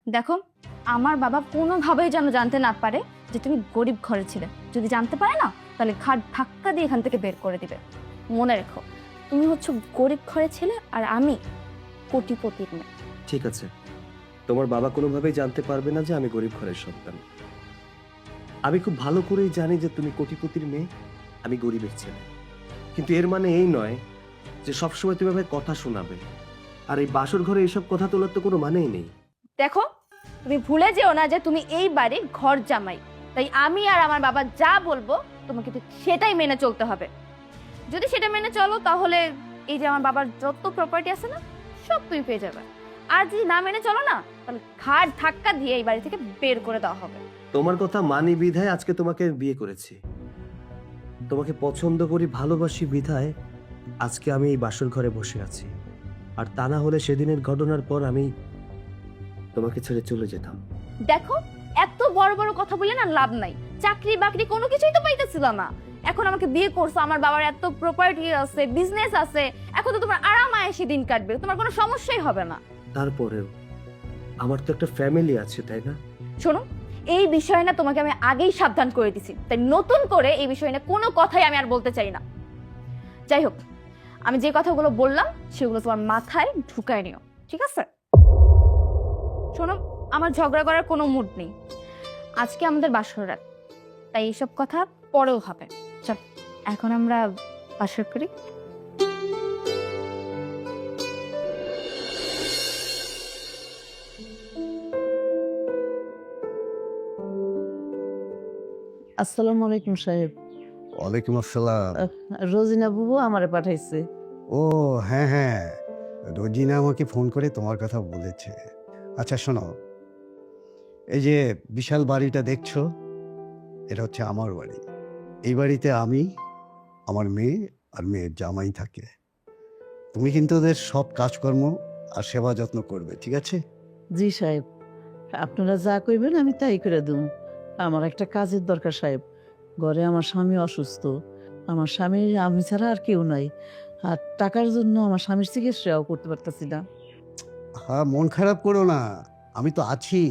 দেখো, আমার বাবা কোনোভাবেই যেন জানতে না পারে যে তুমি গরিব ঘরে ছিলে। যদি জানতে পারে না, তাহলে ঘাট ধাক্কা দিয়ে এখান থেকে বের করে দিবে। মনে রেখো, তুমি হচ্ছে গরিব ঘরে ছিলে আর আমি কোটিপতির মেয়ে। ঠিক আছে, তোমার বাবা কোনোভাবেই জানতে পারবে না যে আমি গরিব ঘরের সন্তান। আমি খুব ভালো করেই জানি যে তুমি কোটিপতির মেয়ে, আমি গরিবের ছেলে। কিন্তু এর মানে এই নয় যে সবসময় তুমি আমাকে কথা শোনাবে। আর এই বাসর ঘরে এসব কথা তোলার তো কোনো মানেই নেই। দেখো, তুমি ভুলে যেও না যে তুমি এই বাড়ির ঘর জামাই। তাই আমি আর আমার বাবা যা বলবো তোমাকে তো সেটাই মেনে চলতে হবে। যদি সেটা মেনে চলো, তাহলে এই যে আমার বাবার যত প্রপার্টি আছে না, সব তুমি পেয়ে যাবে। আর যদি না মেনে চলো না, তাহলে ঘাট ধাক্কা দিয়ে এই বাড়ি থেকে বের করে দেওয়া হবে। তোমার কথা মানি বিধায় আজকে তোমাকে বিয়ে করেছি। তোমাকে পছন্দ করি, ভালোবাসি বিধায় আজকে আমি এই বাসর ঘরে বসে আছি। আর তা না হলে সেদিনের ঘটনার পর আমি তোমাকে ছেড়ে চলে যেতাম। দেখো, এত বড় বড় কথা বলে না লাভ নাই। চাকরি বাকরি কোনো কিছুই তো পাইতেছিল না। এখন আমাকে বিয়ে করছো, আমার বাবার এত প্রপার্টি আছে, বিজনেস আছে, এখন তো তোমার আরাম আয়েশি দিন কাটবে, তোমার কোনো সমস্যাই হবে না। তারপরেও আমার তো একটা ফ্যামিলি আছে, তাই না? শোনো, এই বিষয়ে না তোমাকে আমি আগেই সাবধান করে দিছি, তাই নতুন করে এই বিষয়ে না কোনো কথাই আমি আর বলতে চাই না। যাই হোক, আমি যে কথাগুলো বললাম সেগুলো তোমার মাথায় ঢুকায় নিও, ঠিক আছে? শোনো, আমার ঝগড়া করার কোনো মুড নেই। আজকে আমাদের বাসর রাত, তাই এইসব কথা পরেও হবে। চল, এখন আমরা বাসর করি। আসসালামু আলাইকুম সাহেব। ওয়ালাইকুম আসসালাম। রোজিনা বুবু আমারে পাঠাইছে। ও হ্যাঁ হ্যাঁ, রোজিনা আমাকে ফোন করে তোমার কথা বলেছে। আচ্ছা শোনো, এই যে বিশাল বাড়িটা দেখছো, এটা হচ্ছে আমার বাড়ি। এই বাড়িতে আমি, আমার মেয়ে আর মেয়ের জামাই থাকে। তুমি কিন্তু ওদের সব কাজকর্ম আর সেবা যত্ন করবে, ঠিক আছে? জি সাহেব, আপনারা যা কইবেন আমি তাই করে দেব। আমার একটা কাজের দরকার সাহেব। ঘরে আমার স্বামী অসুস্থ, আমার স্বামীর আমি ছাড়া আর কেউ নাই। আর টাকার জন্য আমার স্বামীর চিকিৎসাও করতে পারতেছি না। হ্যাঁ, মন খারাপ করো না, আমি তো আছি।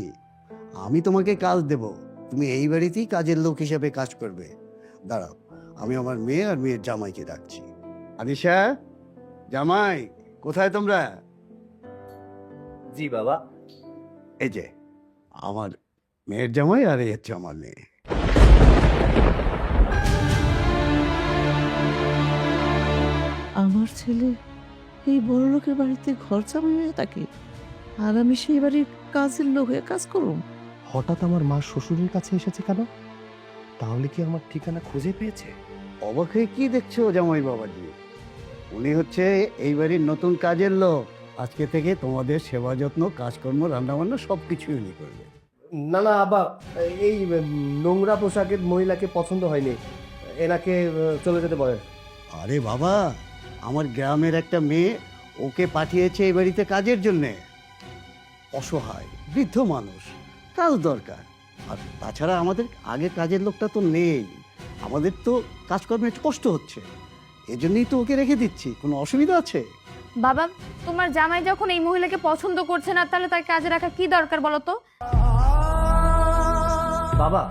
আমি তোমাকে কাজ দেব, তুমি এই বাড়িতেই কাজের লোক হিসেবে কাজ করবে। দাঁড়াও, আমি আমার মেয়ে আর মেয়ের জামাইকে ডাকছি। আনিশা, জামাই, কোথায় তোমরা? জি বাবা। এই যে আমার মেয়ের জামাই আর এই হচ্ছে আমার মেয়ে। আমার ছেলে এই বড় লোকের বাড়িতে ঘর জামাই হয়ে থাকে, আর আমি সেই বাড়ির কাজের লোক হয়ে কাজ করুম। হঠাৎ আমার মা শ্বশুরের কাছে এসেছে কেন? তাহলে কি আমার ঠিকানা খুঁজে পেয়েছে? অবাক হয়ে কি দেখছো জামাই বাবাজি? উনি হচ্ছে এই বাড়ির নতুন কাজের লোক। আজকে থেকে তোমাদের সেবা যত্ন, কাজকর্ম, রান্নাবান্না সব কিছুই উনি করবে। না না আব্বা, এই নোংরা পোশাকের মহিলাকে পছন্দ হয়নি, এনাকে চলে যেতে বলেন। আরে বাবা, আমার গ্রামের একটা মেয়ে ওকে পাঠিয়েছে এই বাড়িতে কাজের জন্যে। অসহায় বৃদ্ধ মানুষ, কাজ দরকার। আর তাছাড়া আমাদের আগের কাজের লোকটা তো নেই, আমাদের তো কাজকর্মে একটু কষ্ট হচ্ছে, এজন্যই তো ওকে রেখে দিচ্ছি। কোনো অসুবিধা আছে? বাবা, তোমার জামাই যখন এই মহিলাকে পছন্দ করছে না, তাহলে তার কাজে রাখা কি দরকার বলো তো? বাবা,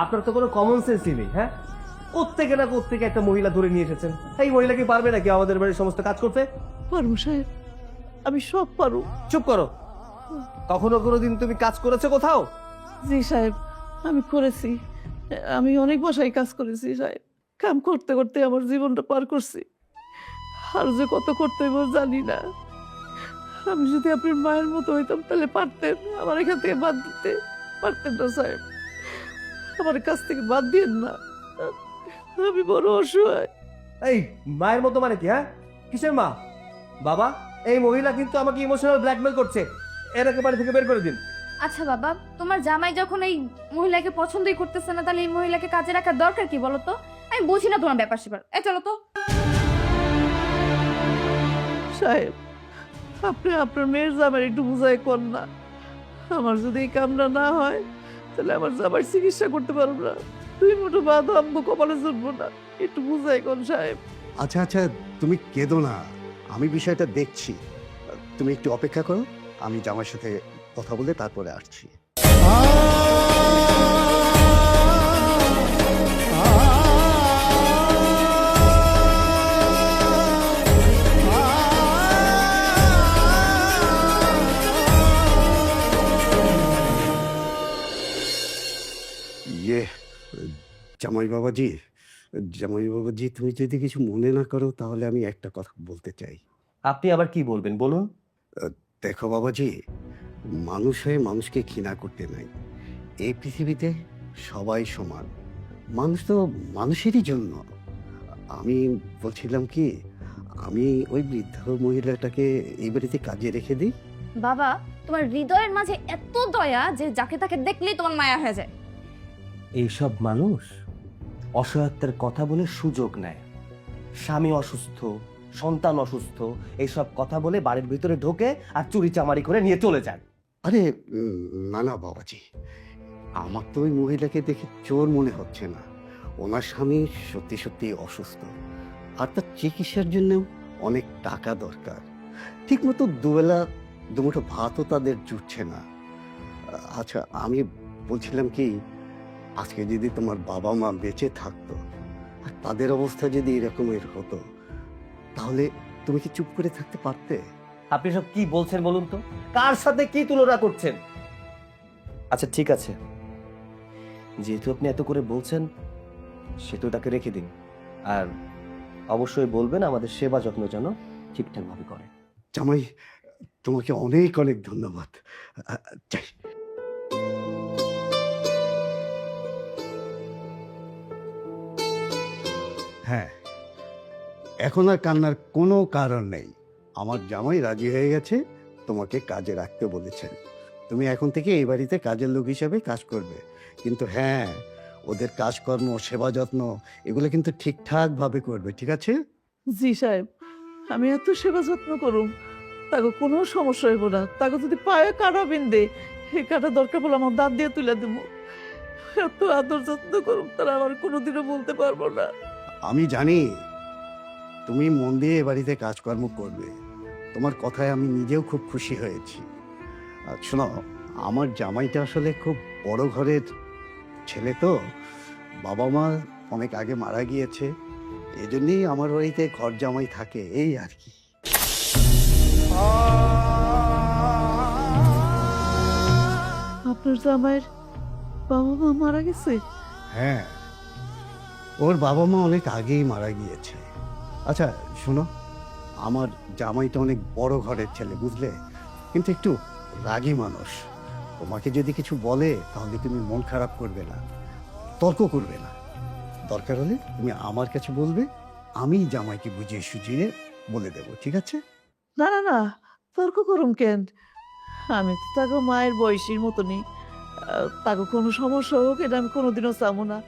আপনার তো কোনো কমন সেন্সই নেই। হ্যাঁ, কোত্থেকে না কোত্থেকে একটা মহিলা ধরে নিয়ে এসেছেন। এই মহিলা কি পারবে নাকি আমাদের বাড়ির সমস্ত কাজ করতে? পারবো সাহেব, আমি সব পারু। চুপ করো। কখনো কোনো দিন তুমি কাজ করেছো কোথাও? জি সাহেব, আমি করেছি। আমি অনেক বাসায় কাজ করেছি সাহেব। কাম করতে করতে আমার জীবনটা পার করছি। আর যে কত করতে হইব জানি না। আমি যদি আপনার মায়ের মতো হইতাম তাহলে পারতেন আমার এখান থেকে বাদ দিতে। পারতেন না সাহেব, আমার কাছ থেকে বাদ দিয়েন না। আমি বড় অসহায়। এই মায়ের মতো মানে কি? হ্যাঁ, কিসের মা? বাবা, এই মহিলা কিন্তু আমাকে ইমোশনাল ব্ল্যাকমেল করছে, এনাকে বাড়ি থেকে বের করে দিন। আচ্ছা বাবা, তোমার জামাই যখন এই মহিলাকে পছন্দই করতেছে না, তাহলে এই মহিলাকে কাজে রাখার দরকার কি বলো তো? আমি বুঝি না তোমার ব্যাপার স্যাপার। এই চলো তো। সাহেব, আপনি আপনার মেয়ের জামাই একটু বুঝাই কর না। আমার যদি এই কামটা না হয় তাহলে আমার জামাই চিকিৎসা করতে পারবো না। তুই মোটো বাধা আমগো কপালে জুটবো না। একটু বুঝাই কোন সাহেব। আচ্ছা আচ্ছা, তুমি কেঁদো না, আমি বিষয়টা দেখছি। তুমি একটু অপেক্ষা করো, আমি জামাইয়ের সাথে কথা বলে তারপরে আসছি। ইয়ে, জামাই বাবাজি, জামাই বাবাজি, তুমি যদি কিছু মনে না করো তাহলে আমি একটা কথা বলতে চাই। আপনি আবার কি বলবেন বলুন। দেখো বাবাজি, মানুষ হয়ে মানুষকে ঘৃণা করতে নাই। এই পৃথিবীতে সবাই সমান, মানুষ তো মানুষেরই জন্য। আমি বলছিলাম কি, আমি ওই বৃদ্ধ মহিলাটাকে এই বাড়িতে কাজে রেখে দিই। বাবা, তোমার হৃদয়ের মাঝে এত দয়া যে যাকে তাকে দেখলেই তোমার মায়া হয়ে যায়। এইসব মানুষ অসহায়ত্বের কথা বলে সুযোগ নেয়। স্বামী অসুস্থ, সন্তান অসুস্থ, এইসব কথা বলে বাড়ির ভিতরে ঢোকে আর চুরি চামারি করে নিয়ে চলে যায়। আরে না না বাবাজি, আমার তো ওই মহিলাকে দেখে চোর মনে হচ্ছে না। ওনার স্বামী সত্যি সত্যি অসুস্থ, আর তার চিকিৎসার জন্য অনেক টাকা দরকার। ঠিক মতো দুবেলা দুমুঠো ভাতও তাদের জুটছে না। আচ্ছা, আমি বলছিলাম কি, আজকে যদি তোমার বাবা মা বেঁচে থাকতো আর তাদের অবস্থা যদি এরকমের হতো, তাহলে তুমি কি চুপ করে থাকতে পারতে? আপনি সব কি বলছেন বলুন তো? কার সাথে কি তুলনা করছেন? আচ্ছা ঠিক আছে, যেহেতু আপনি এত করে বলছেন, সেহেতু তাকে রেখে দিন। আর অবশ্যই বলবেন আমাদের সেবা যত্ন যেন ঠিকঠাক ভাবে করে। জামাই, তোমাকে অনেক অনেক ধন্যবাদ। যাই। হ্যাঁ, এখন আর কান্নার কোনো কারণ নেই। আমার জামাই রাজি হয়ে গেছে, তোমাকে কাজে রাখতে বলেছেন। তুমি এখন থেকে এই বাড়িতে কাজের লোক হিসেবে কাজ করবে। কিন্তু হ্যাঁ, ওদের কাজকর্ম, সেবা যত্ন এগুলো কিন্তু ঠিকঠাক ভাবে করবে, ঠিক আছে? জি সাহেব, আমি এত সেবা যত্ন করুম, তাকে কোনো সমস্যা হইব না। তাকে যদি পায়ে কাটা বিন্দে, এই কাটা দরকার বলে আমার দাঁত দিয়ে তুলে দেবো। এত আদর যত্ন করুম, তারা আমার কোনোদিনও বলতে পারবো না। আমি জানি তুমি মন দিয়ে এ বাড়িতে কাজকর্ম করবে। তোমার কথায় আমি নিজেও খুব খুশি হয়েছি। আর শোনো, আমার জামাইটা আসলে খুব বড় ঘরের ছেলে তো, বাবা মা অনেক আগে মারা গিয়েছে, এজন্যই আমার বাড়িতে ঘর জামাই থাকে, এই আর কি। আপনার জামাইয়ের বাবা মা মারা গেছে? হ্যাঁ, ওর বাবা মা অনেক আগেই মারা গিয়েছে। আচ্ছা শোনো, আমার জামাইটা অনেক বড় ঘরের ছেলে, বুঝলে, কিন্তু একটু রাগী মানুষ। তোমাকে যদি কিছু বলে তাহলে তুমি মন খারাপ করবে না, তর্ক করবে না। দরকার হলে তুমি আমার কাছে বলবে, আমি জামাইকে বুঝিয়ে সুঝিয়ে বলে দেবো, ঠিক আছে? না না না, তর্ক করুম কেন? আমি তো তাকে মায়ের বয়সীর মতনই। তাকে কোনো সমস্যা হোক এটা আমি কোনোদিনও চাবো না।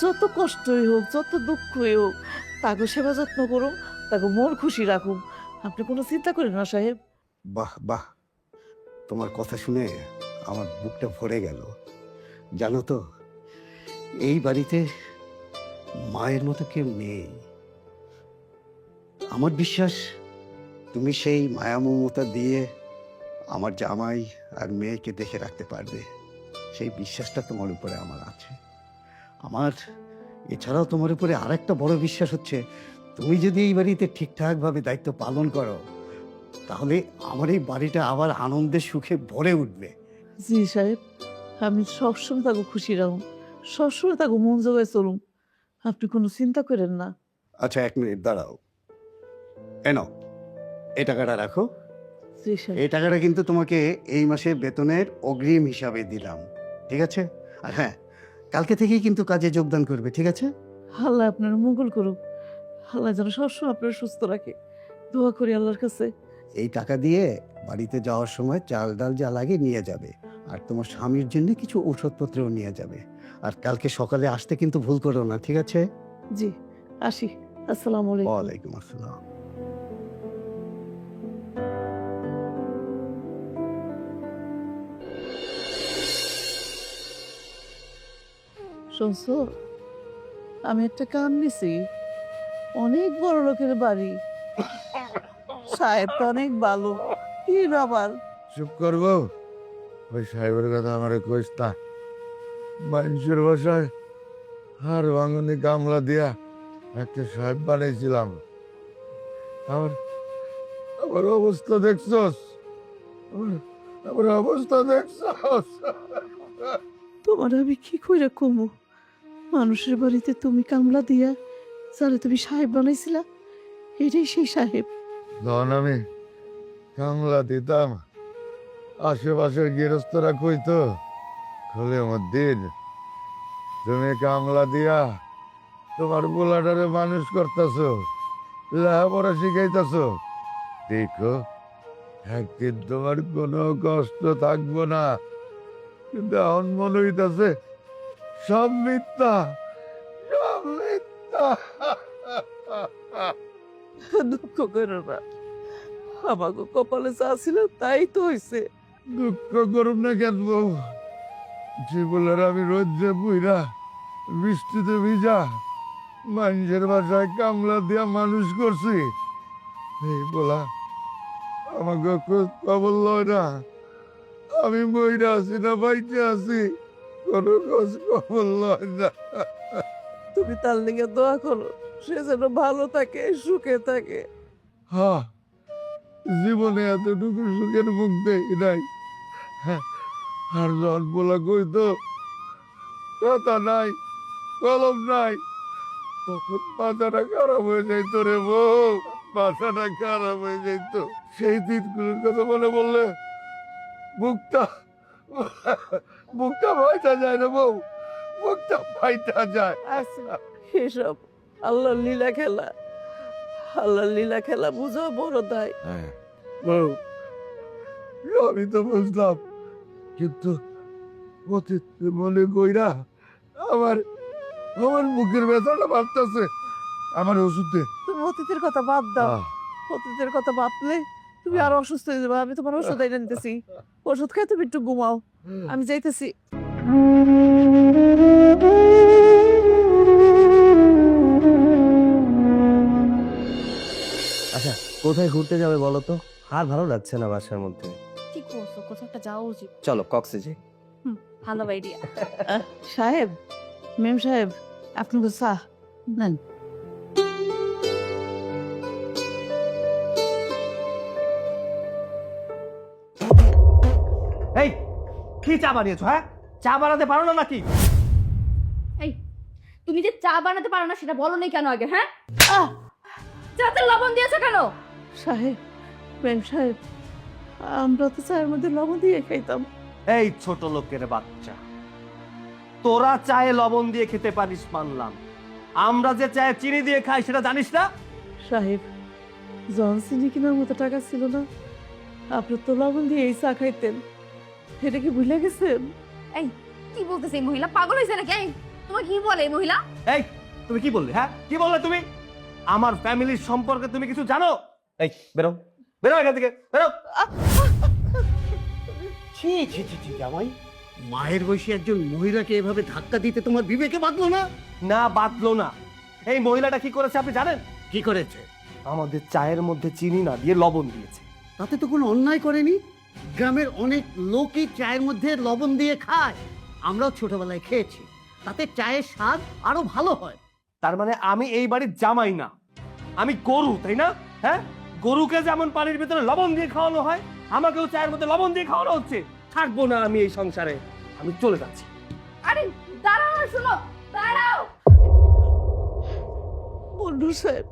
যত কষ্টই হোক, যত দুঃখই হোক, তাকে সেবা যত্ন করুম, তাকে মন খুশি রাখুম। আপনি কোনো চিন্তা করেন না সাহেব। বাহ বাহ, তোমার কথা শুনে আমার বুকটা ভরে গেল। জানো তো, এই বাড়িতে মায়ের মতো কেউ নেই। আমার বিশ্বাস তুমি সেই মায়া মমতা দিয়ে আমার জামাই আর মেয়েকে দেখে রাখতে পারবে। সেই বিশ্বাসটা তোমার উপরে আমার আছে। আমার এছাড়াও তোমার উপরে আরেকটা বড় বিশ্বাস হচ্ছে, তুমি যদি এই বাড়িতে ঠিকঠাকভাবে দায়িত্ব পালন করো, তাহলে আমার এই বাড়িটা আবার আনন্দের সুখে ভরে উঠবে। জি সাহেব, আমি সবসময় তাকে খুশি রাখুম, সবসময় তাকে মন জোগায় চলুম। আপনি কোনো চিন্তা করেন না। আচ্ছা, 1 মিনিট দাঁড়াও। এনো, এই টাকাটা রাখো। জি সাহেব। এই টাকাটা কিন্তু তোমাকে এই মাসের বেতনের অগ্রিম হিসাবে দিলাম, ঠিক আছে? আর হ্যাঁ, কালকে থেকেই কিন্তু কাজে যোগদান করবে, ঠিক আছে? আল্লাহ আপনার মঙ্গল করুক। আল্লাহ যেন সবসময় আপনার সুস্থ রাখে, দোয়া করি আল্লাহর কাছে। এই টাকা দিয়ে বাড়িতে যাওয়ার সময় চাল ডাল যা লাগে নিয়ে যাবে, আর তোমার স্বামীর জন্য কিছু ওষুধপত্রও নিয়ে যাবে। আর কালকে সকালে আসতে কিন্তু ভুল করো না, ঠিক আছে? জি, আসি। আসসালামু আলাইকুম। ওয়ালাইকুম আসসালাম। শুনছো, আমি একটা কান নিছি, অনেক বড় লোকের বাড়ি। সাহেব তো অনেক ভালো। কি ব্যাপার? চুপ করবো? ওই সাহেবের কথা আমার কইস না। মানুষের বাসায় হার ভাঙনি গামলা দিয়া একটা সাহেব বানাইছিলাম। আমার আমার অবস্থা দেখছস? আমার অবস্থা দেখছস? তোমার আমি কি কইরা কমু? মানুষের বাড়িতে তুমি কামলা দিয়া যারে তুমি সাহেব বানাইছিলা, এটাই সেই সাহেব। যখন আমি কামলা দিতাম, আশেপাশের গৃহস্থরা কইতো, খোলে আমার দিন তুমি কামলা দিয়া তোমার পোলাটারে মানুষ করতেছো, লেখাপড়া শিখাইতেছো, দেখো একদিন তোমার কোনো কষ্ট থাকবো না। কিন্তু এখন মনে হইতাছে সব মিথ্যা, সব মিথ্যা। দুঃখ করো না, আমাকে কপালে যা ছিল তাই তো হইছে। দুঃখ করুন না কেন বউ? জীবনের আমি রোদ্রে বুইরা বৃষ্টিতে ভিজা মানুষের বাসায় কামলা দিয়া মানুষ করছি। এই বলা আমাকে খবর লয় না আমি বইরা আছি না বাইতে আছি, কোনো খোঁজ খবর লয় না। তুমি তার লিগে দোয়া করো, সে যেন ভালো থাকে, সুখে থাকে। হ্যাঁ, জীবনে এতটুকু সুখের মুখ দেই নাই। হ্যাঁ, আর যখন বলা কইতো কথা নাই, কলম নাই, তখন মাথাটা খারাপ হয়ে যাইতো রে বউ, মাথাটা খারাপ হয়ে যাইত। সেই দিনগুলোর কথা মনে বললে বুকটা বুকটা ফাইটা যায় রে বউ, বুকটা ফাইটা যায়। এসব আল্লাহর লীলা খেলা, আল্লাহর লীলা খেলা বুঝো বড় দায়। বউ, আমি তো বুঝলাম, কিন্তু অতীত মনে কইরা আমার আমার বুকের ব্যথাটা বাড়তেছে। আমার ওষুধ দে। তুমি অতীতের কথা বাদ দাও, অতীতের কথা ভাবলে তুমি আরো অসুস্থ হয়ে যাবে। আমি তোমার ওষুধ এনে নিতেছি, ওষুধ খেয়ে তুমি একটু ঘুমাও, আমি যাইতেছি। আচ্ছা, কোথায় ঘুরতে যাবে বলো তো? আর ভালো লাগছে না বাসার মধ্যে। ঠিক বলছো, কোথাও একটা যাওয়া উচিত। চলো কক্সে ভালো আইডিয়া। সাহেব, মেম সাহেব, আপনাকে চা নেন। এই কি চা বানিয়েছো? হ্যাঁ, চা বানাতে পারো না নাকি? এই, তুমি যে চা বানাতে পারো না সেটা বলো নাই কেন আগে? হ্যাঁ, চাতে লবণ দিয়েছো কেন? সাহেব, মেম সাহেব, আমরা তো চায়ের মধ্যে লবণ দিয়ে খাইতাম। এই ছোট লোকের বাচ্চা, তোরা চায়ে লবণ দিয়ে খেতে পারিস মানলাম, আমরা যে চায়ে চিনি দিয়ে খাই সেটা জানিস না? সাহেব, জন চিনি কেনার মতো টাকা ছিল না, আপনি তো লবণ দিয়ে এই চা খাইতেন, এটা কি ভুলে গেছেন? এই কি বলতেছে এই মহিলা? পাগল হয়েছে নাকি? এই তোমার কি বলে এই মহিলা? এই তুমি কি বললে? হ্যাঁ, কি বললে তুমি? আমার ফ্যামিলির সম্পর্কে তুমি কিছু জানো? এই বেরো, বেরো এখান থেকে, বেরো। ছি ছি ছি ছি জামাই, মায়ের বয়সী একজন মহিলাকে এভাবে ধাক্কা দিতে তোমার বিবেকে বাঁধলো না? না, বাদলো না। এই মহিলাটা কি করেছে আপনি জানেন? কি করেছে? আমাদের চায়ের মধ্যে চিনি না দিয়ে লবণ দিয়েছে। তাতে তো কোনো অন্যায় করেনি। গ্রামের অনেক লোকই চায়ের মধ্যে লবণ দিয়ে খায়, আমরাও ছোটবেলায় খেয়েছি, তাতে চায়ের স্বাদ আরো ভালো হয়। তার মানে আমি এই বাড়ির জামাই না, আমি গরু, তাই না? হ্যাঁ, গরুকে যেমন পানির ভিতরে লবণ দিয়ে খাওয়ানো হয়, আমাকেও চায়ের মধ্যে লবণ দিয়ে খাওয়ানো হচ্ছে। থাকবো না আমি এই সংসারে, আমি চলে যাচ্ছি। আরে দাঁড়াও, শুনো, দাঁড়াও। বন্ধু সাহেব,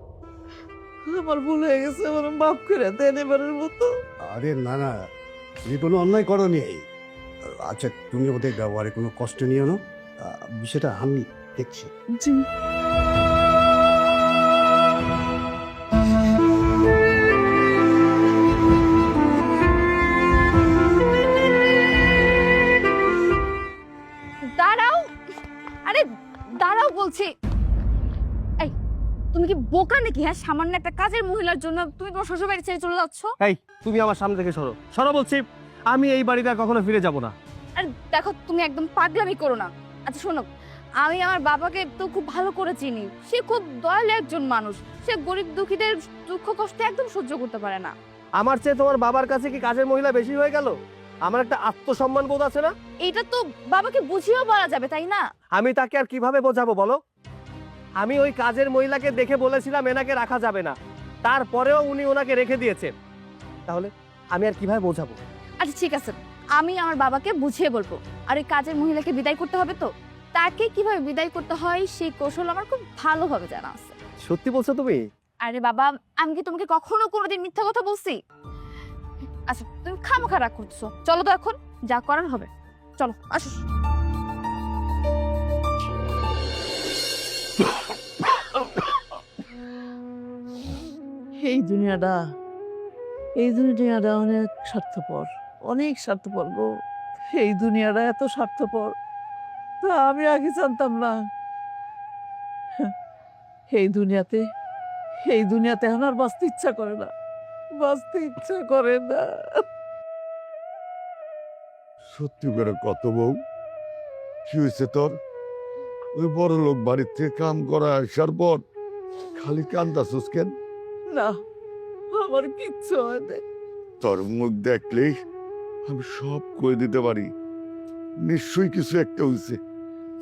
আমার ভুল হয়ে গেছে, আমার মাফ করে দেন এবারের মতো। আরে না না, তুমি কোনো অন্যায় করনি। আচ্ছা, তুমি ওদের ব্যবহারে কোনো কষ্ট নিও না, বিষয়টা আমি দেখছি। জি। দাঁড়াও, আরে দাঁড়াও বলছি। এই তুমি কি বোকা নাকি? হ্যাঁ, সামান্য একটা কাজের মহিলার জন্য তুমি তোমার শ্বশুর বাড়ি ছেড়ে চলে যাচ্ছ? এই তুমি আমার সামনে থেকে সরো, সরো বলছি। আমি এই বাড়িতে আর কখনো ফিরে যাব না। আরে দেখো, তুমি একদম পাগলামি করো না। আচ্ছা শোনো, আমি আমার বাবাকে তো খুব ভালো করে চিনি, সে খুব দয়ালু একজন মানুষ, সে গরিব দুঃখীদের দুঃখ কষ্ট একদম সহ্য করতে পারে না। আমার চেয়ে তোমার বাবার কাছে কি কাজের মহিলা বেশি হয়ে গেল? আমার একটা আত্মসম্মান বোধ আছে না? এটা তো বাবাকে বুঝিয়েও বলা যাবে তাই না? আমি তাকে আর কিভাবে বোঝাবো বলো? আমি ওই কাজের মহিলাকে দেখে বলেছিলাম এনাকে রাখা যাবে না, তারপরেও উনি ওনাকে রেখে দিয়েছেন। তাহলে আমি আর কিভাবে বোঝাবো? আচ্ছা ঠিক আছে, আমি আমার বাবাকে বুঝিয়ে বলবো। আর ওই কাজের মহিলাকে বিদায় করতে হবে তো, তাকে কিভাবে বিদায় করতে হয় সেই কৌশল আমার খুব ভালোভাবে জানা আছে। সত্যি বলছো তুমি? আরে বাবা, আমি কি তোমাকে কখনো কোনোদিন মিথ্যা কথা বলছি? আচ্ছা তুমি খামোখা রাগ করছো, চলো তো এখন যা করার হবে, চলো আসো। এই দুনিয়াটা অনেক স্বার্থপর গো। এই দুনিয়াটা এত স্বার্থপর, তা আমি আগে জানতাম না। এই দুনিয়াতে এখন আর বাঁচতে ইচ্ছা করে না। সত্যি করে কত বউ, কি হয়েছে তোর? ওই বড় লোক বাড়ির থেকে কাম করা আসার পর খালি কান্দাছিস কেন? না, আমার কিচ্ছু হয় না। তোর মুখ দেখলেই আমি সব কই দিতে পারি, নিশ্চয়ই কিছু একটা হয়েছে।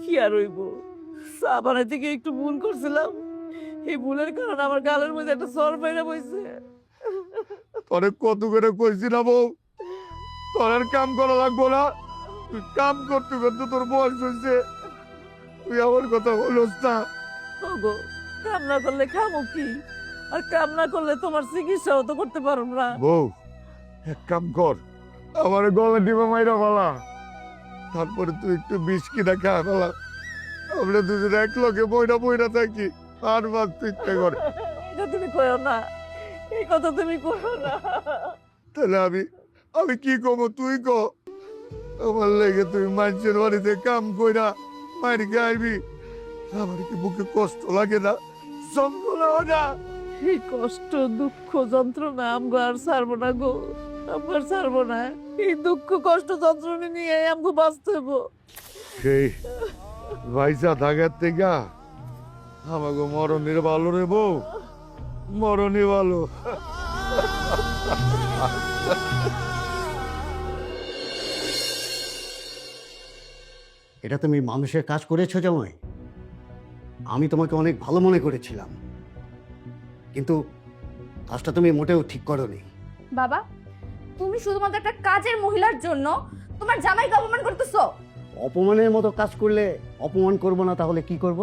কি আর হইব, চা বানাইতে গিয়ে একটু ভুল করছিলাম, এই ভুলের কারণে আমার গালের মধ্যে একটা সর বাইরে বইছে। তোরে কত করে কইছি না বউ, তোর আর কাম করা লাগবো না, তুই কাম করতে করতে তোর বয়স হয়েছে, তুই আমার কথা বলস না। ওগো, কাম না করলে খামো কি? আর কাম না করলে তোমার চিকিৎসাও তো করতে পারো না। বউ, এক কাম কর, আমার গলা ডিবা মাইরা ফেলা, তারপরে তুই একটু বিষ কিনা খা ফেলা, আমরা দুজন এক লগে বইরা থাকি, আর বাঁচতে ইচ্ছে করে। এটা তুমি কইও না, এই কথা তুমি কইও না। তাহলে আমি কি কমো, তুই ক। আমার লেগে তুই মানুষের বাড়িতে কাম কইরা মারি খাইবি, আমার কি বুকে কষ্ট লাগে না, যন্ত্রণা হয় না? এই কষ্ট, দুঃখ, যন্ত্রণা আমগো আর ছাড়বো না গো, আমার ছাড়বো না। এই দুঃখ, কষ্ট, যন্ত্রণা নিয়ে আমগো বাঁচতে হইব। সেই ভাইসা থাকার থেকে আমাকে মরণের ভালো রে বউ, মরণই ভালো। এটা তুমি মানুষের কাজ করেছো জামাই। আমি তোমাকে অনেক ভালো মনে করেছিলাম, কিন্তু কাজটা তুমি মোটেও ঠিক করোনি। বাবা, তুমি শুধুমাত্র একটা কাজের মহিলার জন্য তোমার জামাইকে অপমান করতেছো। অপমানের মতো কাজ করলে অপমান করব না, তাহলে কি করব?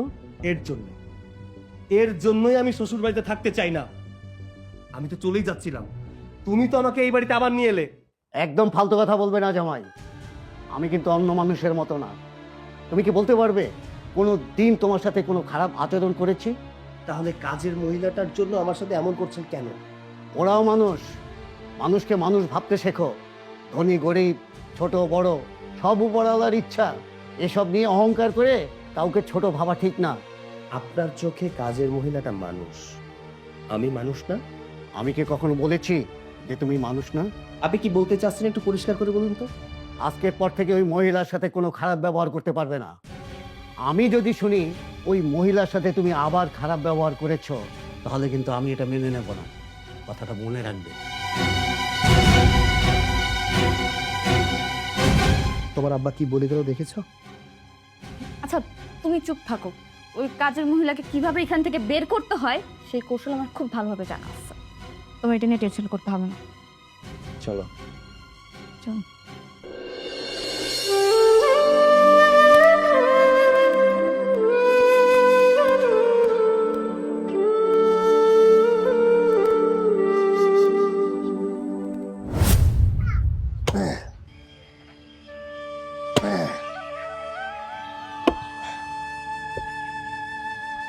এর জন্যই আমি শ্বশুর বাড়িতে থাকতে চাই না। আমি তো চলেই যাচ্ছিলাম, তুমি তো আমাকে এই বাড়িতে আবার নিয়ে এলে। একদম ফালতু কথা বলবে না জামাই, আমি কিন্তু অন্য মানুষের মতো না। তুমি কি বলতে পারবে কোনো দিন তোমার সাথে কোনো খারাপ আচরণ করেছি? তাহলে কাজের মহিলাটার জন্য আমার সাথে এমন করছেন কেন? ওরাও মানুষ, মানুষকে মানুষ ভাবতে শেখো। ধনী গরিব, ছোট বড়, সব উপরওয়ালার ইচ্ছা। এসব নিয়ে অহংকার করে কাউকে ছোট ভাবা ঠিক না। আপনার চোখে কাজের মহিলাটা মানুষ, আমি মানুষ না? আমি কি কখনো বলেছি যে তুমি মানুষ না? আপনি কি বলতে চাচ্ছেন একটু পরিষ্কার করে বলুন তো। আজকের পর থেকে ওই মহিলার সাথে কোনো খারাপ ব্যবহার করতে পারবে না। আমি যদি শুনি ওই মহিলার সাথে তুমি আবার খারাপ ব্যবহার করেছো, তাহলে কিন্তু আমি এটা মেনে নেব না। কথাটা মনে রাখবে। তোমার আব্বা কি বলে গেল দেখেছো? আচ্ছা তুমি চুপ থাকো, ওই কাজের মহিলাকে কিভাবে এখান থেকে বের করতে হয় সেই কৌশল আমার খুব ভালোভাবে জানা আছে। তোমার এটা নিয়ে টেনশন করতে হবে না। চলো। চলো।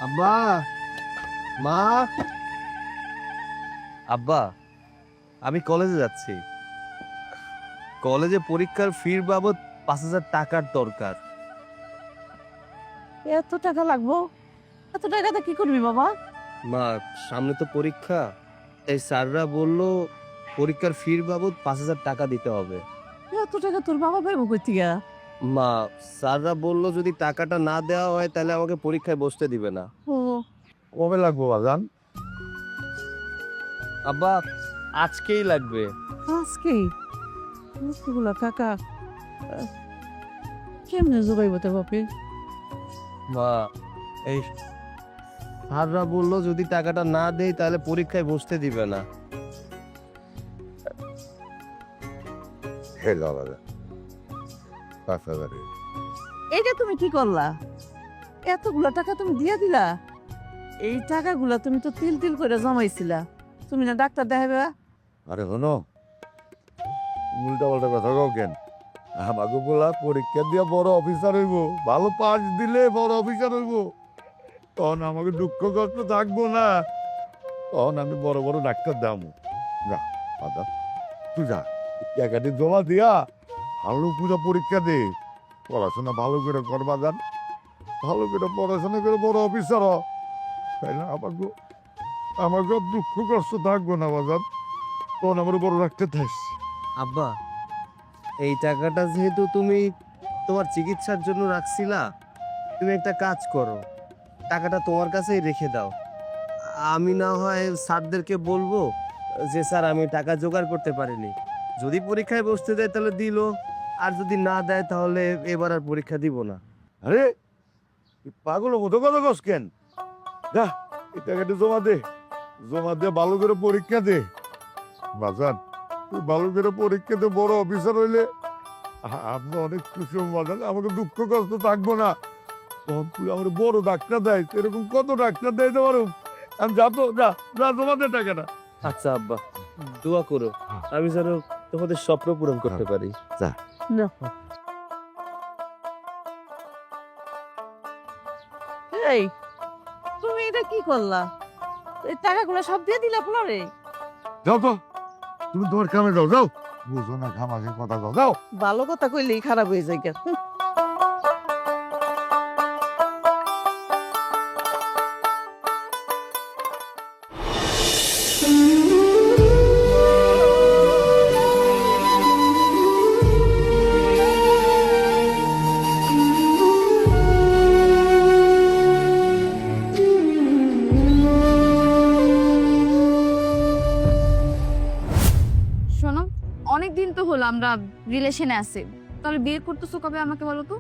আব্বা, মা। আব্বা, আমি কলেজে যাচ্ছি। কলেজে পরীক্ষার ফির বাবদ 5,000 টাকার দরকার। এত টাকা লাগবো? এত টাকাতে কি করবি বাবা? মা, সামনে তো পরীক্ষা, তাই স্যাররা বললো পরীক্ষার ফির বাবদ 5,000 টাকা দিতে হবে। এত টাকা তোর বাবা পাইবো কই থেকে? মা, স্যাররা বললো যদি টাকাটা না দেওয়া হয় তাহলে আমাকে পরীক্ষায় বসতে দিবে না। ও, কবে লাগবো বাজান? আব্বা, আজকেই লাগবে। আজকে? এতগুলা টাকা কেমনে জোগাইব তো বাপে? মা, এই স্যাররা বললো যদি টাকাটা না দেই তাহলে পরীক্ষায় বসতে দিবে না। হে লালা 5,000 এইটা তুমি কি করলা? এতগুলা টাকা তুমি দিয়ে দিলা? এই টাকাগুলা তুমি তো তিল তিল করে জমাইছিলা, তুমি না ডাক্তার দেখাবে? আরে শোনো, উল্টা পাল্টা কথা কও কেন? আমাকে বলা পরীক্ষা দিয়ে বড় অফিসার হইব, ভালো পাস দিলে বড় অফিসার হইব, তখন আমাকে দুঃখ কষ্ট থাকবো না, তখন আমি বড় বড় ডাক্তার দামো। যা দাদা, তুই যা টাকাটি জমা দিয়া ভালো করে পরীক্ষা দে, পড়াশোনা ভালো করে করবা যান, ভালো করে পড়াশোনা করে বড় অফিসার হ, তাই না? আমাকে আমাকে দুঃখ কষ্ট থাকবো না বাজার, তখন আমার বড় ডাক্তার থাকস। আব্বা, এই টাকাটা যেহেতু তুমি তোমার চিকিৎসার জন্য রাখছিলা, তুমি একটা কাজ করো, টাকাটা তোমার কাছেই রেখে দাও। আমি না হয় স্যারদেরকে বলবো যে স্যার আমি টাকা জোগাড় করতে পারিনি, যদি পরীক্ষায় বসতে দেয় তাহলে দিল, আর যদি না দেয় তাহলে এবার আর পরীক্ষা দিব না। আরে পাগল মতো কথা কস কেন? যা এই টাকাটা জমা দে, জমা দে ভালো করে পরীক্ষা দে বাজান, তুই ভালো করে পরীক্ষা দে, বড় অফিসার হইলে আপনি অনেক খুশি হব বাজান, আমাকে দুঃখ কষ্ট থাকবো না, তখন তুই আমার বড় ডাক্তার দেয়, এরকম কত ডাক্তার দেয় তোমার, আমি যাবো, যা যা জমা দে টাকাটা। আচ্ছা আব্বা, দোয়া করো আমি যেন তোমাদের স্বপ্ন পূরণ করতে পারি। না এই তুমি এটা কি করলা? এই টাকাগুলো সব দিয়ে দিলা পরে? যাও তো, তুমি তোমার কামে যাও, যাও, বুঝো না খামাকে কথা কও, যাও। ভালো কথা কইলেই খারাপ হয়ে যায় কেন? শোনো, অনেকদিন তো হলো আমরা রিলেশনে আছি, তাহলে বিয়ে করতেছো কবে আমাকে বলো তো?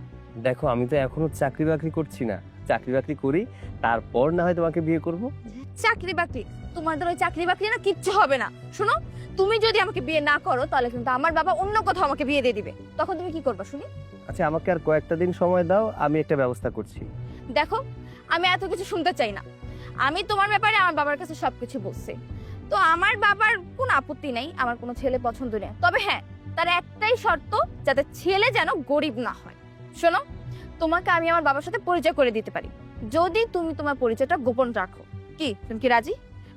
দেখো, আমি তো এখনো চাকরি বাকরি করছি না, চাকরি বাকরি করি তারপর না হয় তোমাকে বিয়ে করব। চাকরি বাকরি? তোমাদের ওই চাকরি বাকরি না কিচ্ছু হবে না। শোনো, তুমি যদি আমাকে বিয়ে না করো তাহলে কিন্তু আমার বাবা অন্য কোথাও আমাকে বিয়ে দিয়ে দিবে, তখন তুমি কি করবা শুনি? আচ্ছা, আমাকে আর কয়েকটা দিন সময় দাও, আমি একটা ব্যবস্থা করছি। দেখো, আমি এত কিছু শুনতে চাই না। আমি তোমার ব্যাপারে আমার বাবার কাছে সবকিছু বলছি, তো আমার বাবার কোনো আপত্তি নেই, আমার কোনো ছেলে পছন্দ নেই। তবে হ্যাঁ, তার একটাই শর্ত, যাতে ছেলে যেন গরিব না হয়। শোনো, তোমাকে আমি আমার বাবার সাথে পরিচয় করে দিতে পারি, যদি তুমি তোমার পরিচয়টা গোপন রাখো। কি তুমি কি রাজি?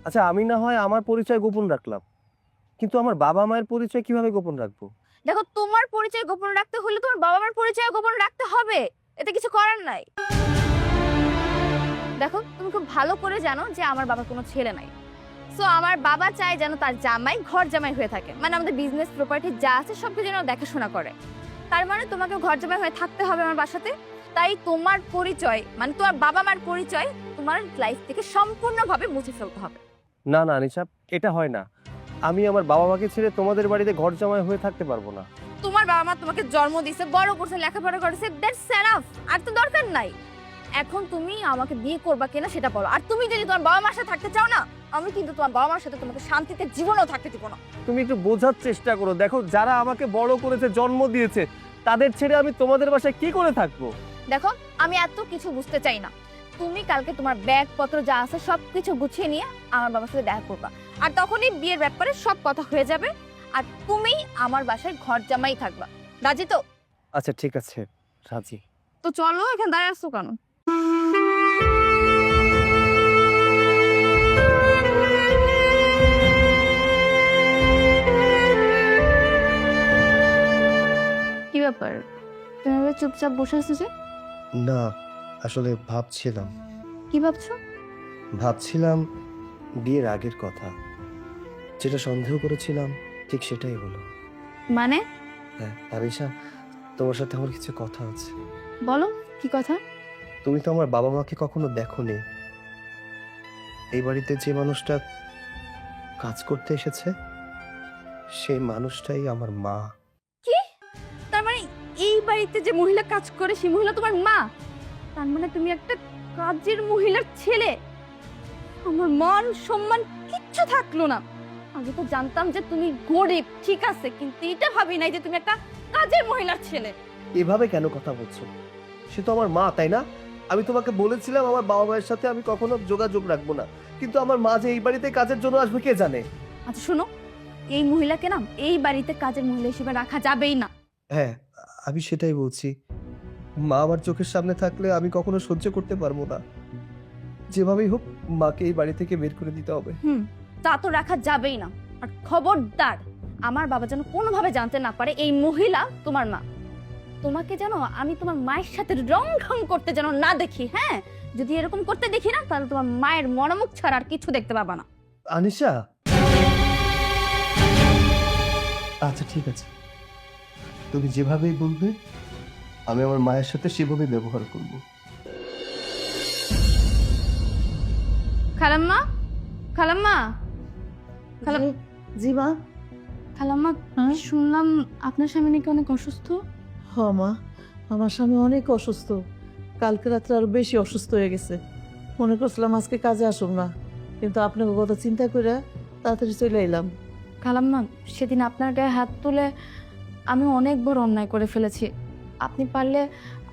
আচ্ছা, আমি না হয় আমার পরিচয় গোপন রাখলাম, কিন্তু আমার বাবা মায়ের পরিচয় কিভাবে গোপন রাখবো? দেখো, তোমার পরিচয় গোপন রাখতে হলে তোমার বাবা মার পরিচয় গোপন রাখতে হবে, এতে কিছু করার নাই। দেখো, তুমি খুব ভালো করে জানো যে আমার বাবার কোনো ছেলে নাই, সো আমার বাবা চায় যেন তার জামাই ঘর জামাই হয়ে থাকে, মানে আমাদের বিজনেস প্রপার্টি যা আছে সবকিছু যেন দেখাশোনা করে। তার মানে তোমাকে ঘর জামাই হয়ে থাকতে হবে আমার বাসাতে। তাই তোমার পরিচয়, মানে তোমার বাবা মার পরিচয় তোমার লাইফ থেকে সম্পূর্ণভাবে মুছে ফেলতে হবে। না না নিশা, এটা হয় না, আমি আমার বাবা মাকে ছেড়ে তোমাদের বাড়িতে ঘর জামাই হয়ে থাকতে পারবো না। তোমার বাবা মা তোমাকে জন্ম দিয়েছে, বড় করছে, লেখাপড়া করেছে, দ্যাটস এনাফ, আর তো দরকার নাই। এখন তুমি আমাকে বিয়ে করবা কিনা সেটা বলো। আর তুমি যদি তোমার বাবা মার সাথে থাকতে চাও না, আমি কিন্তু তোমার বাবা মার সাথে তোমাকে শান্তিতে জীবনও থাকতে দিব না। তুমি একটু বোঝার চেষ্টা করো, দেখো যারা আমাকে বড় করেছে, জন্ম দিয়েছে, তাদের ছেড়ে আমি তোমাদের বাসায় কি করে থাকবো? দেখো, আমি এত কিছু বুঝতে চাই না। তুমি কালকে তোমার ব্যাগ পত্র যা আছে সবকিছু গুছিয়ে নিয়ে আমার বাবার সাথে দেখা করবা, আর তখনই বিয়ের ব্যাপারে সব কথা হয়ে যাবে, আর তুমি আমার বাসায় ঘর জামাই থাকবা। রাজি তো? আচ্ছা ঠিক আছে, রাজি। তো চলো, এখানে দাঁড়িয়ে আসছো কেন? কি ব্যাপার, তুমি এভাবে চুপচাপ বসে আছো যে? না, আসলে ভাবছিলাম। কি ভাবছো? ভাবছিলাম বিয়ের আগের কথা, যেটা সন্দেহ করেছিলাম ঠিক সেটাই হলো। মানে? হ্যাঁ আরিশা, তোমার সাথে আমার কিছু কথা আছে। বলো, কি কথা? তুমি তো আমার বাবা মাকে কখনো দেখোনি। এই বাড়িতে যে মানুষটা কাজ করতে এসেছে সেই মানুষটাই আমার মা। বাড়িতে যে মহিলা কাজ করে সেই মহিলা তোমার মা? তার মানে তুমি একটা কাজের মহিলার ছেলে। আমার মান সম্মান কিচ্ছু থাকলো না। আগে তো জানতাম যে তুমি গরিব, ঠিক আছে, কিন্তু এটা ভাবি নাই যে তুমি একটা কাজের মহিলার ছেলে। এভাবে কেন কথা বলছো? সে তো আমার মা, তাই না? আমি তোমাকে বলেছিলাম আমার বাবা মায়ের সাথে আমি কখনো যোগাযোগ রাখবো না, কিন্তু আমার মা যে এই বাড়িতে কাজের জন্য আসবে কে জানে। আচ্ছা শোনো, এই মহিলাকে না এই বাড়িতে কাজের মহিলা হিসেবে রাখা যাবেই না। হ্যাঁ, আমি সেটাই বলছি। মা আমার চোখের সামনে থাকলে আমি কখনো সহ্য করতে পারবো না। যেভাবেই হোক মাকে এই বাড়ি থেকে বের করে দিতে হবে। তা তো রাখা যাবেই না। আর খবরদার, আমার বাবা যেন কোনোভাবে জানতে না পারে এই মহিলা তোমার মা। তোমাকে যেন আমি তোমার মায়ের সাথে রং ঢং করতে যেন না দেখি। হ্যাঁ, যদি এরকম করতে দেখি না, তাহলে তোমার মায়ের মনোমুখ ছাড়া আর কিছু দেখতে পাবা না। আনিশা, আচ্ছা ঠিক আছে, তুমি যেভাবেই বলবে আমি আমার মায়ের সাথে সেভাবে ব্যবহার করব। খালাম্মা, খালাম্মা, জি মা। খালাম্মা, হ্যাঁ? শুনলাম আপনার স্বামী নাকি অনেক অসুস্থ। হ মা, আমার স্বামী অনেক অসুস্থ। কালকে রাত্রে আরো বেশি অসুস্থ হয়ে গেছে। মনে করছিলাম আজকে কাজে আসুন না, কিন্তু আপনাকে কথা চিন্তা করে তাড়াতাড়ি চলে এলাম। খালাম্মা, সেদিন আপনার গায়ে হাত তুলে আমি অনেক বড় অন্যায় করে ফেলেছি। আপনি পারলে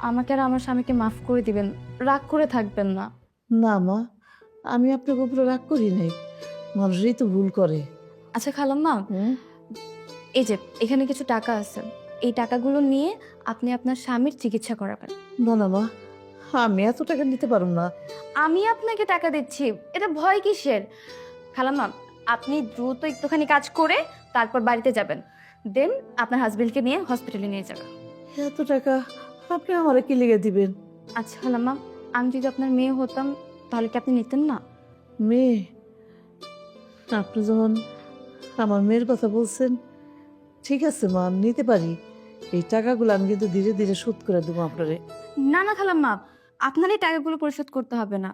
আমাকে আর আমার স্বামীকে মাফ করে দিবেন, রাগ করে থাকবেন না। না মা, আমি আপনাকে উপরে রাগ করি নাই। মানুষই তো ভুল করে। আচ্ছা খালাম্মা, এই যে এখানে কিছু টাকা আছে, এই টাকাগুলো নিয়ে আপনি আপনার স্বামীর চিকিৎসা করাবেন। না না মা, আমি এত টাকা নিতে পারব না। আমি আপনাকে টাকা দিচ্ছি, এটা ভয় কিসের? খালাম্মা, আপনি দ্রুত একটুখানি কাজ করে তারপর বাড়িতে যাবেন, দেন আপনার হাজবেন্ডকে নিয়ে হসপিটালে নিয়ে যাবেন। এত টাকা আপনি আমারে কি লেগে দিবেন? আচ্ছা খালাম্মা, আমি যদি আপনার মেয়ে হতাম তাহলে কি আপনি নিতেন না? মেয়ে? আপনি যখন আমার মেয়ের কথা বলছেন, ঠিক আছে মা, আমি নিতে পারি। এই টাকাগুলো আমি কিন্তু ধীরে ধীরে শোধ করে দেবো আপনারে। না না খালাম্মা, আপনার এই টাকাগুলো পরিশোধ করতে হবে না।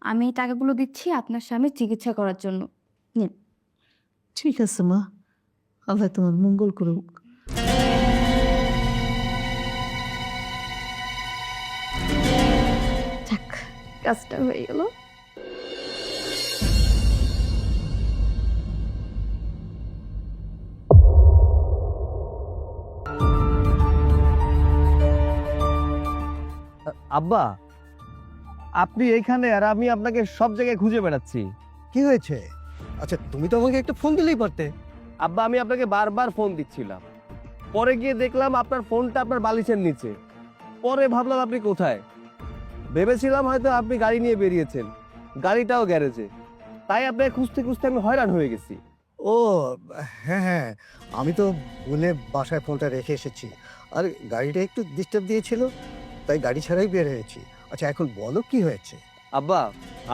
আমি এই টাকাগুলো দিচ্ছি আপনার স্বামীর চিকিৎসা করার জন্য। নিন। ঠিক আছে মা, আল্লাহ তোমার মঙ্গল করুক। যাক, কাজটা হয়ে গেল। আব্বা, আপনি এইখানে আর আমি আপনাকে সব জায়গায় খুঁজে বেড়াচ্ছি। কি হয়েছে? আচ্ছা, তুমি তো আমাকে একটা ফোন দিলেই পারতে। আব্বা, আমি আপনাকে বারবার ফোন দিচ্ছিলাম, পরে গিয়ে দেখলাম আপনার ফোনটা আপনার বালিশের নিচে। পরে ভাবলাম আপনি কোথায়, ভেবেছিলাম হয়তো আপনি গাড়ি নিয়ে বেরিয়েছেন, গাড়িটাও গ্যারেজে। তাই আপনাকে খুঁজতে খুঁজতে আমি হয়রান হয়ে গেছি। ও হ্যাঁ হ্যাঁ, আমি তো ভুলে বাসায় ফোনটা রেখে এসেছি। আর গাড়িটা একটু ডিস্টার্ব দিয়েছিল, তাই গাড়ি ছাড়াই বের হয়েছি। আচ্ছা, এখন বলো কি হয়েছে? আব্বা,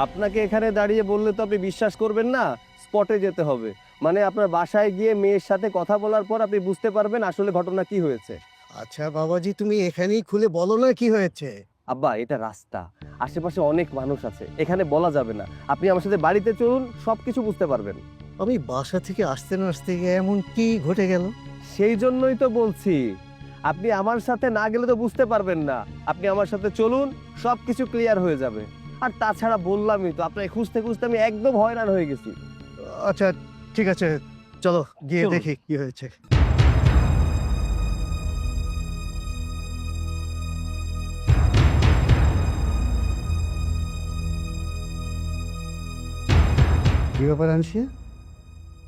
আপনাকে এখানে দাঁড়িয়ে বললে তো আপনি বিশ্বাস করবেন না, স্পটে যেতে হবে। মানে আপনার বাসায় গিয়ে মেয়ের সাথে কথা বলার পর আপনি বুঝতে পারবেন আসলে ঘটনা কি হয়েছে। আচ্ছা বাবাজি, তুমি এখানেই খুলে বলো না কি হয়েছে। আব্বা, এটা রাস্তা, আশেপাশে অনেক মানুষ আছে, এখানে বলা যাবে না। আপনি আমার সাথে বাড়িতে চলুন, সবকিছু বুঝতে পারবেন। আমি বাসা থেকে আসতে না আসতে এমন কি ঘটে গেল? সেই জন্যই তো বলছি, আপনি আমার সাথে না গেলে তো বুঝতে পারবেন না। আপনি আমার সাথে চলুন, সবকিছু ক্লিয়ার হয়ে যাবে। আর তাছাড়া বললামই তো, আপনাকে খুঁজতে খুঁজতে আমি একদম হয়রান হয়ে গেছি। আচ্ছা ঠিক আছে, চলো গিয়ে চলুন। দেখি কি হয়েছে। কি ব্যাপার আনসিয়া,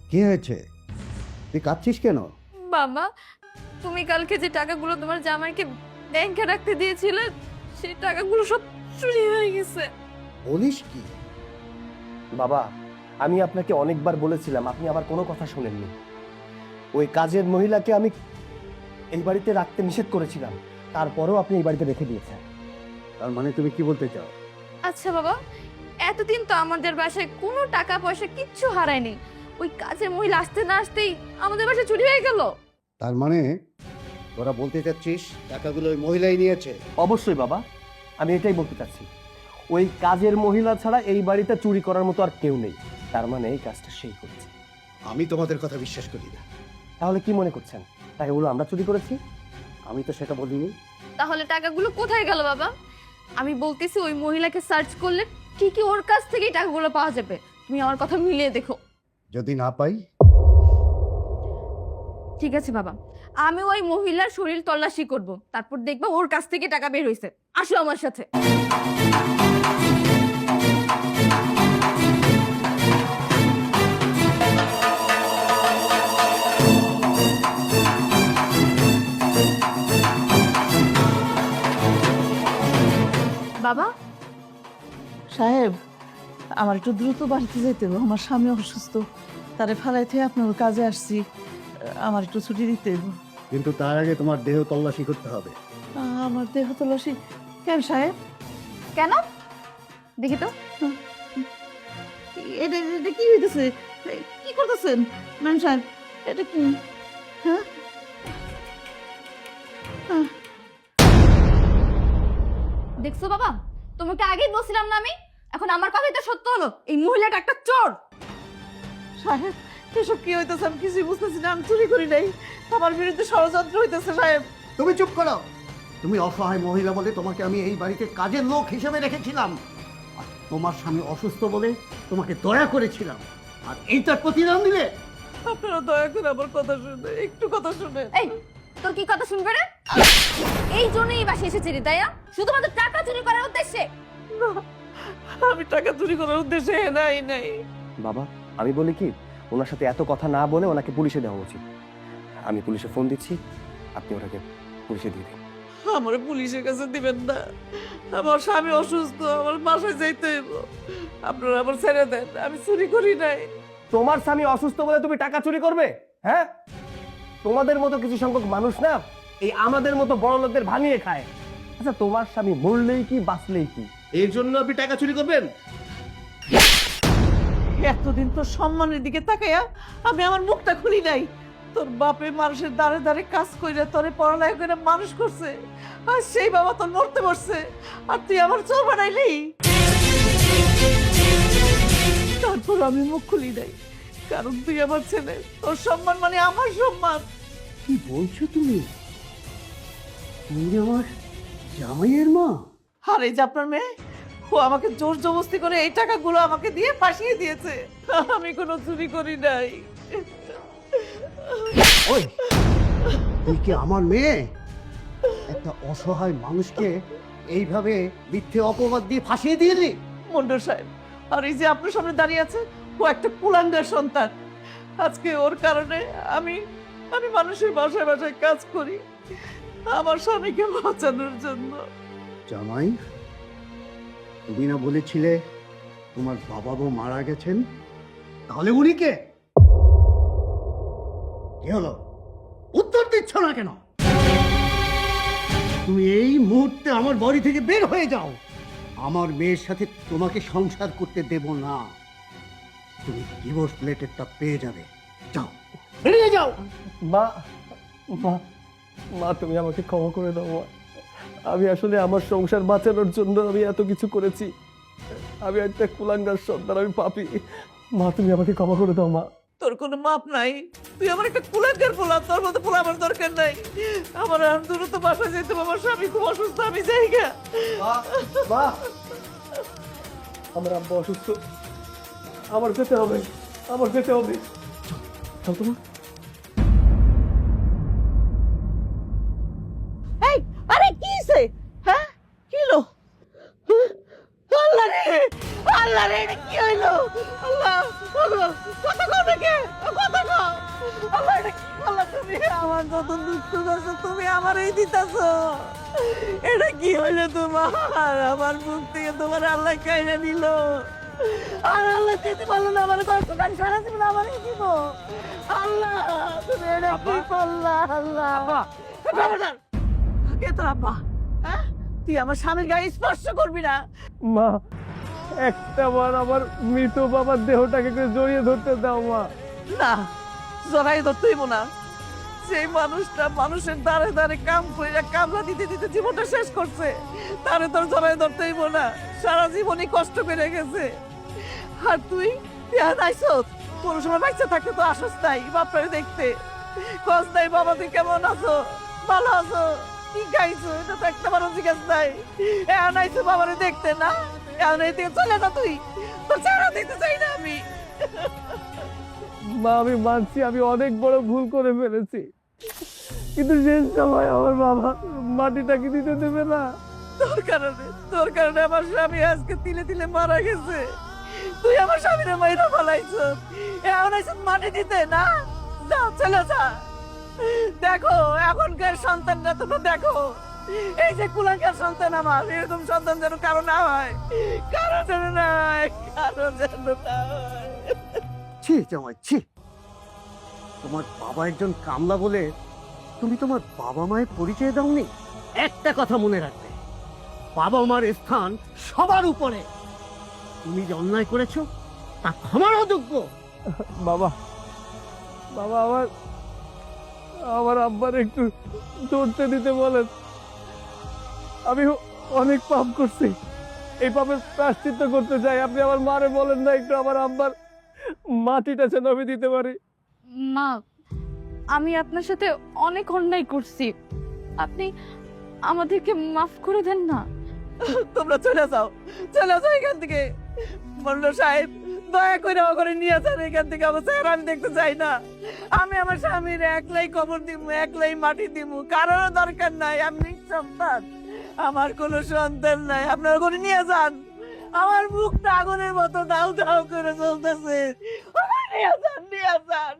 কি হয়েছে? তুই কাঁদছিস কেন? বাবা, তুমি কালকে যে টাকাগুলো তোমার জামাইকে ব্যাংকে রাখতে দিয়েছিলে, সেই টাকাগুলো সব চুরি হয়ে গেছে। বলিস কি? বাবা, আমি আপনাকে অনেকবার বলেছিলাম, আপনি আমার কোনো কথা শোনেননি। ওই কাজের মহিলাকে আমি এই বাড়িতে রাখতে নিষেধ করেছিলাম, তারপরেও আপনি এই বাড়িতে রেখে দিয়েছেন। তার মানে তুমি কি বলতে চাও? আচ্ছা বাবা, এতদিন তো আমাদের বাসায় কোনো টাকা পয়সা কিচ্ছু হারায়নি। ওই কাজের মহিলা আসতে না আসতেই আমাদের বাসায় চুরি হয়ে গেল। তার মানে তোরা বলতে চাচ্ছিস টাকাগুলো ওই মহিলাই নিয়েছে? অবশ্যই বাবা, আমি এটাই বলতে চাচ্ছি। ওই কাজের মহিলা ছাড়া এই বাড়িতে চুরি করার মতো আর কেউ নেই। তার মানে এই কাজটা সেই করেছে। আমি তোমাদের কথা বিশ্বাস করি না। তাহলে কি মনে করছেন, টাকাগুলো আমরা চুরি করেছি? আমি তো সেটা বলিনি। তাহলে টাকাগুলো কোথায় গেল বাবা? আমি বলতেছি ওই মহিলাকে সার্চ করলে ঠিকই ওর কাছ থেকেই টাকাগুলো পাওয়া যাবে। তুমি আমার কথা মিলিয়ে দেখো। যদি না পাই? ঠিক আছে বাবা, আমি ওই মহিলার শরীর তল্লাশি করব, তারপর দেখবা ওর কাছ থেকে টাকা বের হইছে। আসো আমার সাথে। বাবা, সাহেব, আমার একটু দ্রুত বাড়িতে যেতে হবে, আমার স্বামী অসুস্থ, তারে ফালাই থেকে আপনার কাজে আসছি, আমার একটু ছুটি দিতে হবে। কিন্তু তার আগে তোমার দেহ তল্লাশি করতে হবে। আমার দেহ তল্লাশি কেন সাহেব? কেন দেখি তো। এটা এটা কি হইতেছে? কি করতেছেন ম্যাম সাহেব? এটা কি? হ্যাঁ, দেখছো বাবা, তোমাকে আগেই বলছিলাম না আমি? এখন আমার কথাই তো সত্য হলো, এই মহিলাটা একটা চোর। সাহেব এসব কি হইতেছে? আমি কিছুই বুঝতেছি না। আমি চুরি করি নাই, আমার বিরুদ্ধে ষড়যন্ত্র হইতেছে সাহেব। তুমি চুপ করো। তুমি অসহায় মহিলা বলে তোমাকে আমি এই বাড়িতে কাজের লোক হিসেবে রেখেছিলাম, আর তোমার স্বামী অসুস্থ বলে তোমাকে দয়া করেছিলাম, আর এইটার প্রতিদান দিলে। আপনারা দয়া করে আমার কথা শুনে, একটু কথা শুনে। এই, তোর কি কথা শুনবে রে? এই জন্যই এই বাসায় এসেছিলি তাই না? শুধুমাত্র টাকা চুরি করার উদ্দেশ্যে? আমি টাকা চুরি করার উদ্দেশ্যে নাই নাই। বাবা, আমি বলি কি, ওনার সাথে এত কথা না বলে ওনাকে পুলিশে দেওয়া উচিত। আমি পুলিশে ফোন দিচ্ছি, আপনি ওটাকে পুলিশে দিয়ে দিন। আমার পুলিশের কাছে দিবেন না, আমার স্বামী অসুস্থ, আমার বাসায় যাইতে হইব। আপনারা আমার ছেড়ে দেন, আমি চুরি করি নাই। তোমার স্বামী অসুস্থ বলে তুমি টাকা চুরি করবে? হ্যাঁ, তোমাদের মতো কিছু সংখ্যক মানুষ না এই আমাদের মতো বড় লোকদের ভাঙিয়ে খায়। আচ্ছা, তোমার স্বামী মরলেই কি বাঁচলেই কি, এর জন্য আপনি টাকা চুরি করবেন? এতদিন তো সম্মানের দিকে তাকাইয়া আমি আমার মুখটা খুলি নাই। তোর বাপে মানুষের দ্বারে দ্বারে কাজ কইরা তোরে পড়ালেখা করে মানুষ করছে, আর সেই বাবা তোর মরতে বসছে, আর তুই আমার চোর বানাইলি। তারপর আমি মুখ খুলি নাই, কারণ তুই আমার ছেলে, তোর সম্মান মানে আমার সম্মান। কি বলছো তুমি? তুমি আমার জামাইয়ের মা? আর এই যে আপনার মেয়ে, ও আমাকে জোর জবরদস্তি করে এই টাকাগুলো আমাকে দিয়ে ফাঁসিয়ে দিয়েছে। আমি কোনো চুরি করি নাই। ওই, তুই কি আমার মেয়ে? একটা অসহায় মানুষকে এইভাবে মিথ্যে অপবাদ দিয়ে ফাঁসিয়ে দিয়েলি? মন্ডল সাহেব, আর এই যে আপনার সামনে দাঁড়িয়ে আছে, ও একটা কুলাঙ্গার সন্তান। আজকে ওর কারণে আমি আমি মানুষের বাসায় বাসায় কাজ করি আমার স্বামীকে বাঁচানোর জন্য। জামাই, তুমি না বলেছিলে তোমার বাবা বউ মারা গেছেন? তাহলে উনি কে? কি হলো, উত্তর দিচ্ছ না কেন? তুমি এই মুহূর্তে আমার বাড়ি থেকে বের হয়ে যাও। আমার মেয়ের সাথে তোমাকে সংসার করতে দেব না। তুমি ডিভোর্স লেটারটা পেয়ে যাবে। যাও, বেরিয়ে যাও। মা, মা, মা, তুমি আমাকে ক্ষমা করে দাও মা। আমি আসলে আমার সংসার বাঁচানোর জন্য আমি এত কিছু করেছি। আমি একটা কুলাঙ্গার সন্তান, আমি পাপী। মা, তুমি আমাকে ক্ষমা করে দাও মা। তোর কোনো মাপ নাই, তুই আমার একটা কুলাঙ্গার পোলা, তোর মতো পোলা আমার দরকার নাই। আমার দ্রুত বাসায় যেতে হবে, আমার স্বামী খুব অসুস্থ, আমি যাই গা। মা, আমার আব্বা অসুস্থ, আমার যেতে হবে, আমার যেতে হবে। চল তোমার। এই, আরে কি হইছে? হ্যাঁ, কি হলো? আল্লাহ রে, আল্লাহ রে, এটা কি হইলো? আল্লাহ, আল্লাহ, কত কথা কে, কত কথা। আল্লাহ, এটা কি? আল্লাহ, তুমি আমার যত দুঃখ করছো তুমি আমার এই দিতাছো। এটা কি হইলো তোমার? আমার মুখ থেকে তোমার আল্লাহ কাইরা নিল। আর আল্লাহ দিতে পারলো না, আমার কষ্ট গান সারা জীবন আমার দিব। আল্লাহ, তুমি এটা কি করলা? আল্লাহ, খবরদার, কে তোর আব্বা? হ্যাঁ, তুই আমার স্বামীর গায়ে স্পর্শ করবি না। মা, একটা বার আমার মৃত বাবার দেহটাকে একটু জড়িয়ে ধরতে দাও মা। না, জড়াই ধরতেইব না। সেই মানুষটা মানুষের দ্বারে দ্বারে কাম করে কামলা দিতে দিতে জীবনটা শেষ করছে, তারে তোর জড়াই ধরতেইব না। সারা জীবনই কষ্ট করে গেছে। আর তুই আইসস, কোনো সময় বাচ্চা থাকতে তো আসস নাই বাপরে দেখতে, খোঁজ নাই বাবা তুই কেমন আছো। ভালো আছো? কি খাইছো? এটা তো একটা বারো জিজ্ঞেস নাই। এখন আইছো বাবারে দেখতে না? এখন এই থেকে চলে যা তুই। তোর চেহারা দেখতে চাই না আমি। মা আমি মানছি আমি অনেক বড় ভুল করে ফেলেছি, কিন্তু শেষ সময় আমার বাবা মাটিটা কি দিতে দেবে না? তোর কারণে আমার স্বামী আজকে তিলে তিলে মারা গেছে। তুই আমার স্বামীরে মাইরা ফেলাইছো। এখন আইছো মাটি দিতে না? যা চলে যা। দেখো এখনকার সন্তানরা তোমরা দেখো, এই যে কুলাঙ্কার সন্তান আমার, এরকম সন্তান যেন কারো না হয়, কারো যেন না হয়, কারো যেন না হয়। ছি জামাই ছি, তোমার বাবা একজন কামলা বলে তুমি তোমার বাবা মায়ের পরিচয় দাওনি। একটা কথা মনে রাখবে, বাবা মার স্থান সবার উপরে। তুমি যে অন্যায় করেছো তা ক্ষমার অযোগ্য। বাবা বাবা আমার আমার আব্বার একটু ধরতে দিতে বলেন। আমি অনেক পাপ করছি, এই পাপের প্রায়শ্চিত্ত করতে চাই। আপনি আমার মারে বলেন না একটু আমার আব্বার মাটিটা যেন আমি দিতে পারি। মা, আমি আপনার সাথে অনেক অন্যায় করছি, আপনি আমাদেরকে মাফ করে দেন না। তোমরা চলে যাও এখান থেকে। মোল্লা সাহেব দয়া করে করে নিয়ে যান এখান থেকে। আমার চেহারা আমি দেখতে চাই না। আমি আমার স্বামীর একলাই কবর দিব, একলাই মাটি দিব, কারোর দরকার নাই। আমি নিঃসন্তান, আমার কোনো সন্তান নাই। আপনারা করে নিয়ে যান। আমার মুখটা আগুনের মতো দাউ দাউ করে চলতেছে। নিয়ে যান।